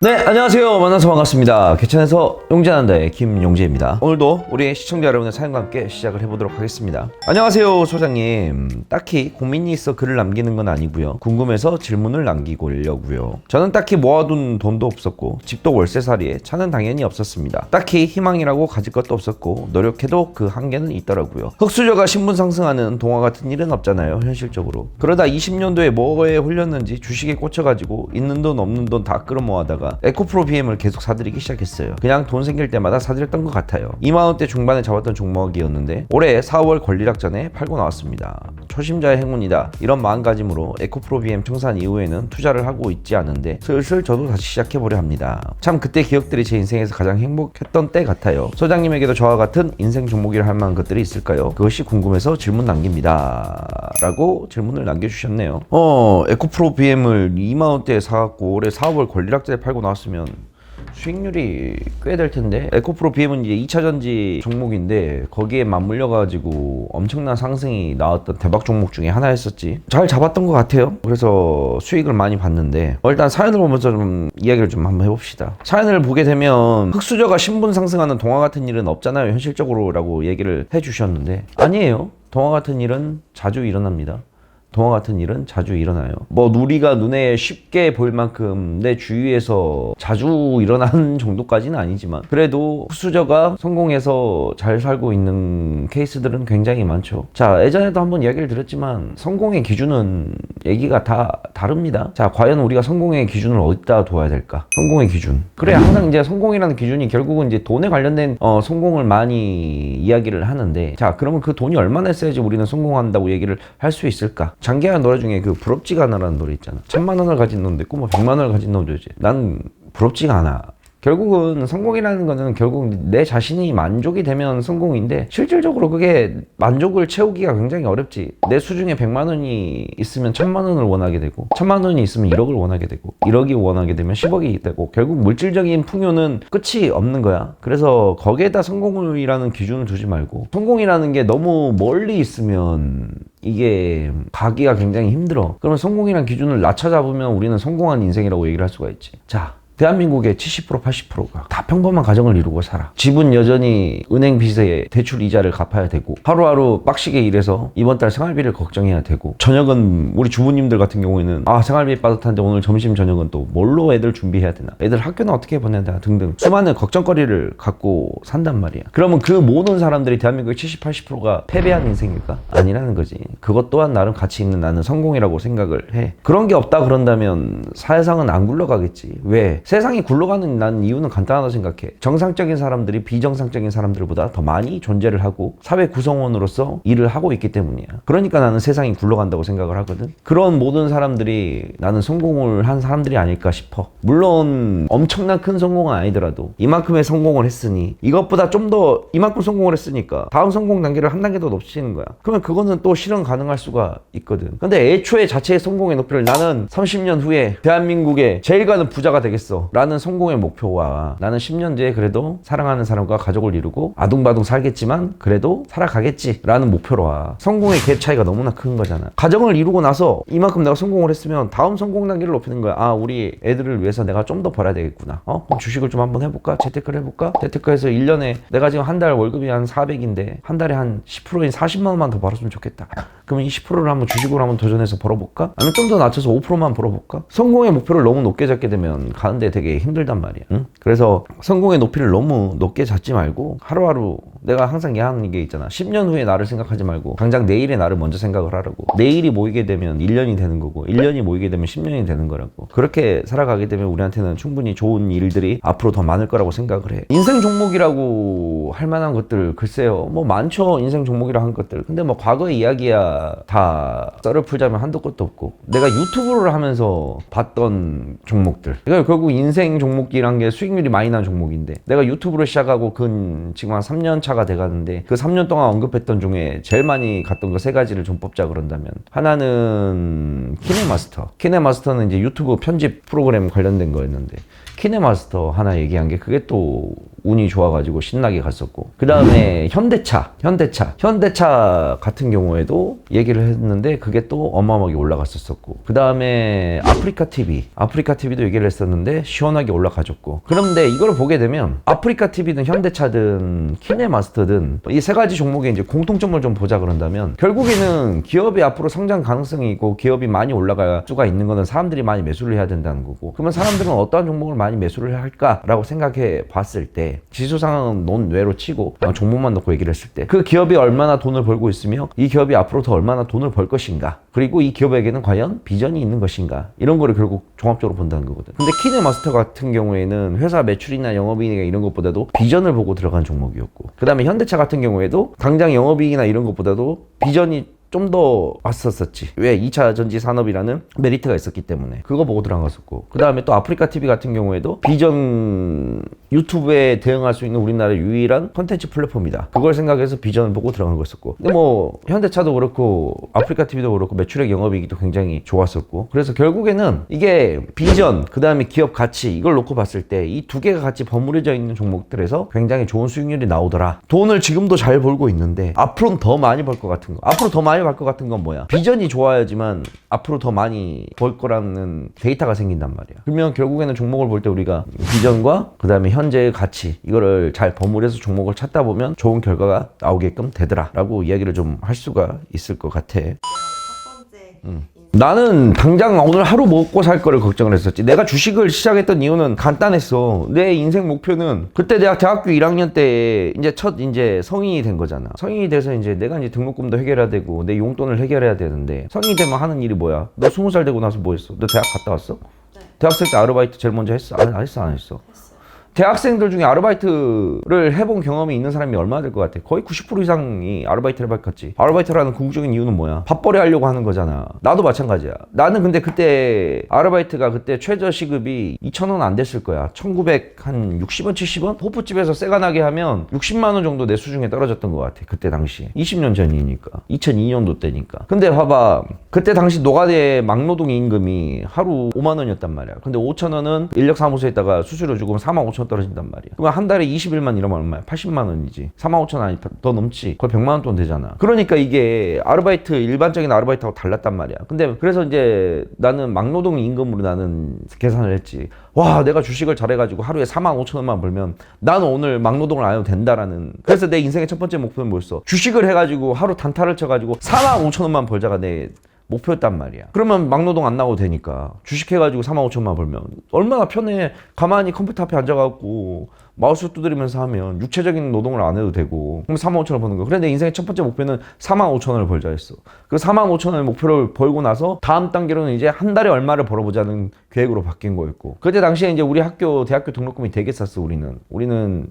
네, 안녕하세요. 만나서 반갑습니다. 개천에서 용재난다의 김용재입니다. 오늘도 우리 시청자 여러분의 사연과 함께 시작을 해보도록 하겠습니다. 안녕하세요, 소장님. 딱히 고민이 있어 글을 남기는 건 아니고요. 궁금해서 질문을 남기려고요. 저는 딱히 모아둔 돈도 없었고 집도 월세살이에 차는 당연히 없었습니다. 딱히 희망이라고 가질 것도 없었고 노력해도 그 한계는 있더라고요. 흑수저가 신분 상승하는 동화 같은 일은 없잖아요, 현실적으로. 그러다 20년도에 뭐에 홀렸는지 주식에 꽂혀가지고 있는 돈 없는 돈 다 끌어모아다가 에코프로 BM을 계속 사들이기 시작했어요. 그냥 돈 생길 때마다 사들였던 것 같아요. 2만원대 중반에 잡았던 종목이었는데 올해 4월 권리락 전에 팔고 나왔습니다. 초심자의 행운이다, 이런 마음가짐으로 에코프로 BM 청산 이후에는 투자를 하고 있지 않은데 슬슬 저도 다시 시작해보려 합니다. 참 그때 기억들이 제 인생에서 가장 행복했던 때 같아요. 소장님에게도 저와 같은 인생 종목이라 할 만한 것들이 있을까요? 그것이 궁금해서 질문 남깁니다 라고 질문을 남겨주셨네요. 에코프로 BM을 2만원대에 사갖고 올해 4월 권리락 전에 팔고 나왔으면 수익률이 꽤 될 텐데. 에코프로 BM은 이제 2차전지 종목인데 거기에 맞물려 가지고 엄청난 상승이 나왔던 대박 종목 중에 하나였었지. 잘 잡았던 것 같아요. 그래서 수익을 많이 봤는데 일단 사연을 보면서 좀 이야기를 좀 한번 해봅시다. 사연을 보게 되면 흑수저가 신분 상승하는 동화 같은 일은 없잖아요, 현실적으로 라고 얘기를 해주셨는데 아니에요. 동화 같은 일은 자주 일어납니다. 동화 같은 일은 자주 일어나요. 우리가 눈에 쉽게 보일 만큼 내 주위에서 자주 일어나는 정도까지는 아니지만 그래도 흑수저가 성공해서 잘 살고 있는 케이스들은 굉장히 많죠. 자, 예전에도 한번 이야기를 드렸지만 성공의 기준은 얘기가 다 다릅니다. 자, 과연 우리가 성공의 기준을 어디다 둬야 될까? 성공의 기준. 그래, 항상 이제 성공이라는 기준이 결국은 이제 돈에 관련된 성공을 많이 이야기를 하는데, 자, 그러면 그 돈이 얼마나 있어야지 우리는 성공한다고 얘기를 할 수 있을까? 장기하는 노래 중에 그 부럽지가 않아라는 노래 있잖아. 1000만 원을 가진 놈도 있고 100만 원을 가진 놈도 있지. 난 부럽지가 않아. 결국은 성공이라는 거는 결국 내 자신이 만족이 되면 성공인데 실질적으로 그게 만족을 채우기가 굉장히 어렵지. 내 수중에 100만 원이 있으면 1000만 원을 원하게 되고 1000만 원이 있으면 1억을 원하게 되고 1억이 원하게 되면 10억이 되고 결국 물질적인 풍요는 끝이 없는 거야. 그래서 거기에다 성공이라는 기준을 두지 말고, 성공이라는 게 너무 멀리 있으면 이게 가기가 굉장히 힘들어. 그러면 성공이라는 기준을 낮춰 잡으면 우리는 성공한 인생이라고 얘기를 할 수가 있지. 자, 대한민국의 70% 80%가 다 평범한 가정을 이루고 살아. 집은 여전히 은행 빚에 대출 이자를 갚아야 되고 하루하루 빡시게 일해서 이번 달 생활비를 걱정해야 되고, 저녁은 우리 주부님들 같은 경우에는 생활비 빠듯한데 오늘 점심 저녁은 또 뭘로 애들 준비해야 되나, 애들 학교는 어떻게 보내야 되나 등등 수많은 걱정거리를 갖고 산단 말이야. 그러면 그 모든 사람들이 대한민국의 70, 80%가 패배한 인생일까? 아니라는 거지. 그것 또한 나름 가치 있는 나는 성공이라고 생각을 해. 그런 게 없다 그런다면 사회상은 안 굴러가겠지. 왜? 세상이 굴러가는 난 이유는 간단하다고 생각해. 정상적인 사람들이 비정상적인 사람들보다 더 많이 존재를 하고 사회 구성원으로서 일을 하고 있기 때문이야. 그러니까 나는 세상이 굴러간다고 생각을 하거든. 그런 모든 사람들이 나는 성공을 한 사람들이 아닐까 싶어. 물론 엄청난 큰 성공은 아니더라도 이만큼의 성공을 했으니, 이것보다 좀 더 이만큼 성공을 했으니까 다음 성공 단계를 한 단계 더 높이는 거야. 그러면 그거는 또 실현 가능할 수가 있거든. 근데 애초에 자체의 성공의 높이를 나는 30년 후에 대한민국의 제일 가는 부자가 되겠어 라는 성공의 목표와 나는 10년 뒤에 그래도 사랑하는 사람과 가족을 이루고 아둥바둥 살겠지만 그래도 살아가겠지 라는 목표로 와. 성공의 갭 차이가 너무나 큰 거잖아. 가정을 이루고 나서 이만큼 내가 성공을 했으면 다음 성공 단계를 높이는 거야. 우리 애들을 위해서 내가 좀 더 벌어야 되겠구나. 그럼 주식을 좀 한번 해볼까? 재테크를 해볼까? 재테크해서 1년에 내가 지금 한 달 월급이 한 400인데 한 달에 한 10%인 40만 원만 더 벌었으면 좋겠다. 그러면 이 10%를 한번 주식으로 한번 도전해서 벌어볼까? 아니면 좀 더 낮춰서 5%만 벌어볼까? 성공의 목표를 너무 높게 잡게 되면 가는데 되게 힘들단 말이야. 응? 그래서 성공의 높이를 너무 높게 잡지 말고 하루하루, 내가 항상 얘기하는 게 있잖아. 10년 후에 나를 생각하지 말고 당장 내일의 나를 먼저 생각을 하라고. 내일이 모이게 되면 1년이 되는 거고 1년이 모이게 되면 10년이 되는 거라고. 그렇게 살아가게 되면 우리한테는 충분히 좋은 일들이 앞으로 더 많을 거라고 생각을 해. 인생 종목이라고 할 만한 것들 글쎄요, 많죠. 인생 종목이라 한 것들. 근데 과거의 이야기야 다 썰을 풀자면 한도 끝도 없고, 내가 유튜브를 하면서 봤던 종목들, 그러니까 결국 인생 종목이란 게 수익률이 많이 나는 종목인데, 내가 유튜브를 시작하고 지금 한 3년 차가 돼가는데 그 3년 동안 언급했던 중에 제일 많이 갔던 거 3가지를 좀 뽑자 그런다면, 하나는 키네마스터는 이제 유튜브 편집 프로그램 관련된 거였는데, 키네마스터 하나 얘기한 게 그게 또 운이 좋아가지고 신나게 갔었고, 그 다음에 현대차 같은 경우에도 얘기를 했는데 그게 또 어마어마하게 올라갔었고, 그 다음에 아프리카 TV도 얘기를 했었는데 시원하게 올라가졌고. 그런데 이걸 보게 되면 아프리카 TV든 현대차든 키네마스터든 이 세 가지 종목의 이제 공통점을 좀 보자 그런다면, 결국에는 기업이 앞으로 성장 가능성이 있고 기업이 많이 올라갈 수가 있는 거는 사람들이 많이 매수를 해야 된다는 거고, 그러면 사람들은 어떠한 종목을 많이 매수를 할까라고 생각해 봤을 때, 지수 상황은 논외로 치고 종목만 놓고 얘기를 했을 때 그 기업이 얼마나 돈을 벌고 있으며 이 기업이 앞으로 더 얼마나 돈을 벌 것인가, 그리고 이 기업에게는 과연 비전이 있는 것인가, 이런 거를 결국 종합적으로 본다는 거거든. 근데 키네마스터 같은 경우에는 회사 매출이나 영업이익이나 이런 것보다도 비전을 보고 들어간 종목이었고, 그 다음에 현대차 같은 경우에도 당장 영업이익이나 이런 것보다도 비전이 좀 더 왔었었지. 왜? 2차 전지 산업이라는 메리트가 있었기 때문에 그거 보고 들어갔었고, 그 다음에 또 아프리카 TV 같은 경우에도 비전, 유튜브에 대응할 수 있는 우리나라의 유일한 컨텐츠 플랫폼이다, 그걸 생각해서 비전을 보고 들어간 거였었고, 근데 뭐 현대차도 그렇고 아프리카 TV도 그렇고 매출액 영업이익도 굉장히 좋았었고, 그래서 결국에는 이게 비전, 그 다음에 기업 가치, 이걸 놓고 봤을 때 이 두 개가 같이 버무려져 있는 종목들에서 굉장히 좋은 수익률이 나오더라. 돈을 지금도 잘 벌고 있는데 앞으로는 더 많이 벌 것 같은 거, 앞으로 더 많이 벌 것 같은 건 뭐야? 비전이 좋아야지만 앞으로 더 많이 벌 거라는 데이터가 생긴단 말이야. 그러면 결국에는 종목을 볼 때 우리가 비전과 그 다음에 현재의 가치, 이거를 잘 버무려서 종목을 찾다 보면 좋은 결과가 나오게끔 되더라 라고 이야기를 좀 할 수가 있을 것 같아. 첫 번째 나는 당장 오늘 하루 먹고 살 거를 걱정을 했었지. 내가 주식을 시작했던 이유는 간단했어. 내 인생 목표는 그때 내가 대학교 1학년 때 이제 성인이 된 거잖아. 성인이 돼서 이제 내가 이제 등록금도 해결해야 되고 내 용돈을 해결해야 되는데, 성인이 되면 하는 일이 뭐야? 너 20살 되고 나서 뭐 했어? 너 대학 갔다 왔어? 네. 대학생 때 아르바이트 제일 먼저 했어? 안 했어? 안 했어? 대학생들 중에 아르바이트를 해본 경험이 있는 사람이 얼마나 될 것 같아? 거의 90% 이상이 아르바이트를 해봤겠지. 아르바이트라는 궁극적인 이유는 뭐야? 밥벌이 하려고 하는 거잖아. 나도 마찬가지야. 나는 근데 그때 아르바이트가 그때 최저 시급이 2,000원 안 됐을 거야. 1,960원, 70원? 호프집에서 새가 나게 하면 60만 원 정도 내 수중에 떨어졌던 것 같아. 그때 당시. 20년 전이니까. 2002년도 때니까. 근데 봐봐. 그때 당시 노가다의 막노동 임금이 하루 5만 원이었단 말이야. 근데 5,000원은 인력사무소에다가 수수료 주고 4만 5천 원 떨어진단 말이야. 그럼 한 달에 20일만 일하면 얼마야? 80만 원이지. 4만 5천 원 아니 더 넘지. 거의 100만 원 돈 되잖아. 그러니까 이게 아르바이트, 일반적인 아르바이트하고 달랐단 말이야. 근데 그래서 이제 나는 막노동 임금으로 나는 계산을 했지. 와, 내가 주식을 잘해가지고 하루에 4만 5천 원만 벌면 나는 오늘 막노동을 안 해도 된다라는. 그래서 내 인생의 첫 번째 목표는 뭐였어? 주식을 해가지고 하루 단타를 쳐가지고 4만 5천 원만 벌자가 내 목표였단 말이야. 그러면 막노동 안 나오고 되니까 주식해가지고 4만 5천만 벌면 얼마나 편해. 가만히 컴퓨터 앞에 앉아갖고 마우스 두드리면서 하면 육체적인 노동을 안 해도 되고, 그럼 4만 5천 원 버는 거야. 그래, 내 인생의 첫 번째 목표는 4만 5천 원을 벌자 했어. 그 4만 5천 원의 목표를 벌고 나서 다음 단계로는 이제 한 달에 얼마를 벌어보자는 계획으로 바뀐 거였고, 그때 당시에 이제 우리 대학교 등록금이 되게 쌌어. 우리는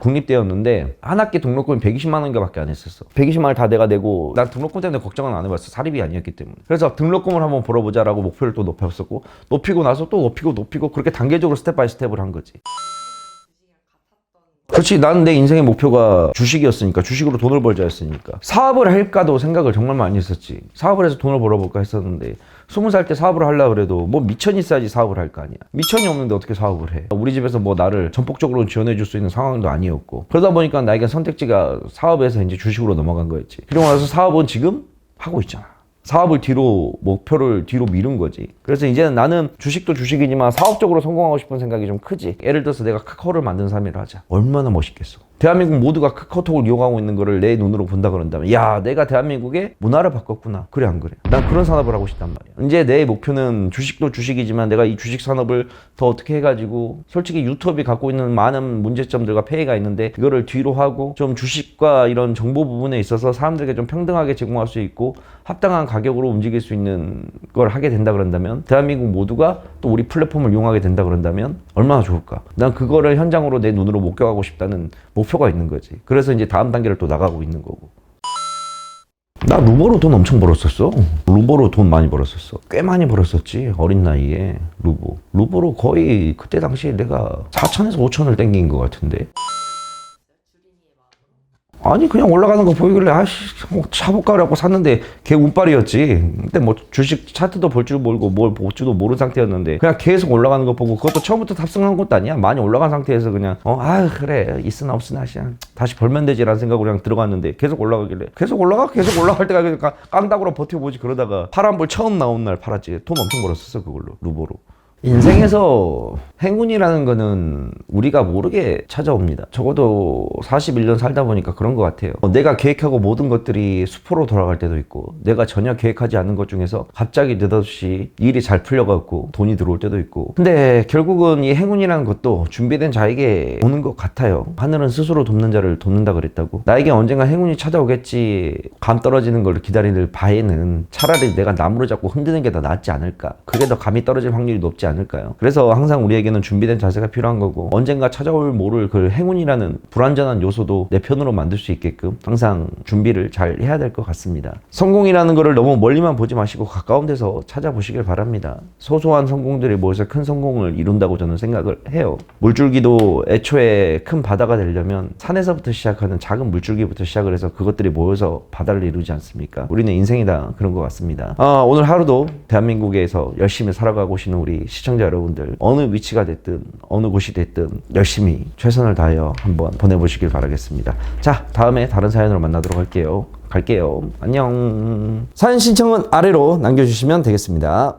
국립대였는데 한 학기 등록금이 120만 원인가 밖에 안 했었어. 120만 원을 다 내가 내고, 난 등록금 때문에 걱정은 안 해봤어. 사립이 아니었기 때문에. 그래서 등록금을 한번 벌어보자라고 목표를 또 높였었고, 높이고 나서 또 높이고 그렇게 단계적으로 스텝 바이 스텝을 한 거지. 그렇지. 나는 내 인생의 목표가 주식이었으니까, 주식으로 돈을 벌자였으니까. 사업을 할까도 생각을 정말 많이 했었지. 사업을 해서 돈을 벌어볼까 했었는데, 20살 때 사업을 하려고 그래도 뭐 미천이 있어야지 사업을 할 거 아니야. 미천이 없는데 어떻게 사업을 해? 우리 집에서 뭐 나를 전폭적으로 지원해 줄 수 있는 상황도 아니었고, 그러다 보니까 나에게 선택지가 사업에서 이제 주식으로 넘어간 거였지. 그리고 나서 사업은 지금 하고 있잖아. 사업을 목표를 뒤로 미룬 거지. 그래서 이제는 나는 주식도 주식이지만 사업적으로 성공하고 싶은 생각이 좀 크지. 예를 들어서 내가 카카오를 만든 사람이라 하자. 얼마나 멋있겠어. 대한민국 모두가 카카오톡을 이용하고 있는 거를 내 눈으로 본다 그런다면, 야, 내가 대한민국의 문화를 바꿨구나. 그래, 안 그래? 난 그런 산업을 하고 싶단 말이야. 이제 내 목표는 주식도 주식이지만 내가 이 주식 산업을 더 어떻게 해가지고, 솔직히 유튜브이 갖고 있는 많은 문제점들과 폐해가 있는데 이거를 뒤로 하고 좀 주식과 이런 정보 부분에 있어서 사람들에게 좀 평등하게 제공할 수 있고 합당한 가격으로 움직일 수 있는 걸 하게 된다 그런다면, 대한민국 모두가 또 우리 플랫폼을 이용하게 된다 그런다면 얼마나 좋을까. 난 그거를 현장으로 내 눈으로 목격하고 싶다는 목표가 있는 거지. 그래서 이제 다음 단계를 또 나가고 있는 거고. 나 루버로 돈 엄청 벌었었어. 루버로 돈 많이 벌었었어. 꽤 많이 벌었었지. 어린 나이에 루버로 거의 그때 당시에 내가 4천에서 5천을 땡긴 것 같은데. 아니 그냥 올라가는 거 보이길래 아씨 뭐 차볼까라고 샀는데 걔 운빨이었지. 근데 뭐 주식 차트도 볼 줄 모르고 뭘 볼 줄도 모르는 상태였는데 그냥 계속 올라가는 거 보고 그것도 처음부터 탑승한 것도 아니야. 많이 올라간 상태에서 그냥 그래 있으나 없으나 그냥 다시 벌면 되지라는 생각으로 그냥 들어갔는데 계속 올라가길래 계속 올라갈 때가 그냥 깡다구로 버텨보지. 그러다가 파란불 처음 나온 날 팔았지. 돈 엄청 벌었었어 그걸로 루보로. 인생에서 행운이라는 거는 우리가 모르게 찾아옵니다. 적어도 41년 살다 보니까 그런 것 같아요. 내가 계획하고 모든 것들이 수포로 돌아갈 때도 있고 내가 전혀 계획하지 않은 것 중에서 갑자기 느닷없이 일이 잘 풀려갖고 돈이 들어올 때도 있고 근데 결국은 이 행운이라는 것도 준비된 자에게 오는 것 같아요. 하늘은 스스로 돕는 자를 돕는다 그랬다고. 나에게 언젠가 행운이 찾아오겠지 감 떨어지는 걸 기다리는 바에는 차라리 내가 나무를 잡고 흔드는 게 더 낫지 않을까. 그게 더 감이 떨어질 확률이 높지 않을까요? 그래서 항상 우리에게는 준비된 자세가 필요한 거고 언젠가 찾아올 모를 그 행운이라는 불완전한 요소도 내 편으로 만들 수 있게끔 항상 준비를 잘 해야 될 것 같습니다. 성공이라는 거를 너무 멀리만 보지 마시고 가까운 데서 찾아보시길 바랍니다. 소소한 성공들이 모여서 큰 성공을 이룬다고 저는 생각을 해요. 물줄기도 애초에 큰 바다가 되려면 산에서부터 시작하는 작은 물줄기부터 시작을 해서 그것들이 모여서 바다를 이루지 않습니까? 우리는 인생이 다 그런 것 같습니다. 오늘 하루도 대한민국에서 열심히 살아가고 계시는 우리 시청자 여러분들 어느 위치가 됐든 어느 곳이 됐든 열심히 최선을 다하여 한번 보내보시길 바라겠습니다. 자, 다음에 다른 사연으로 만나도록 갈게요. 안녕. 사연 신청은 아래로 남겨주시면 되겠습니다.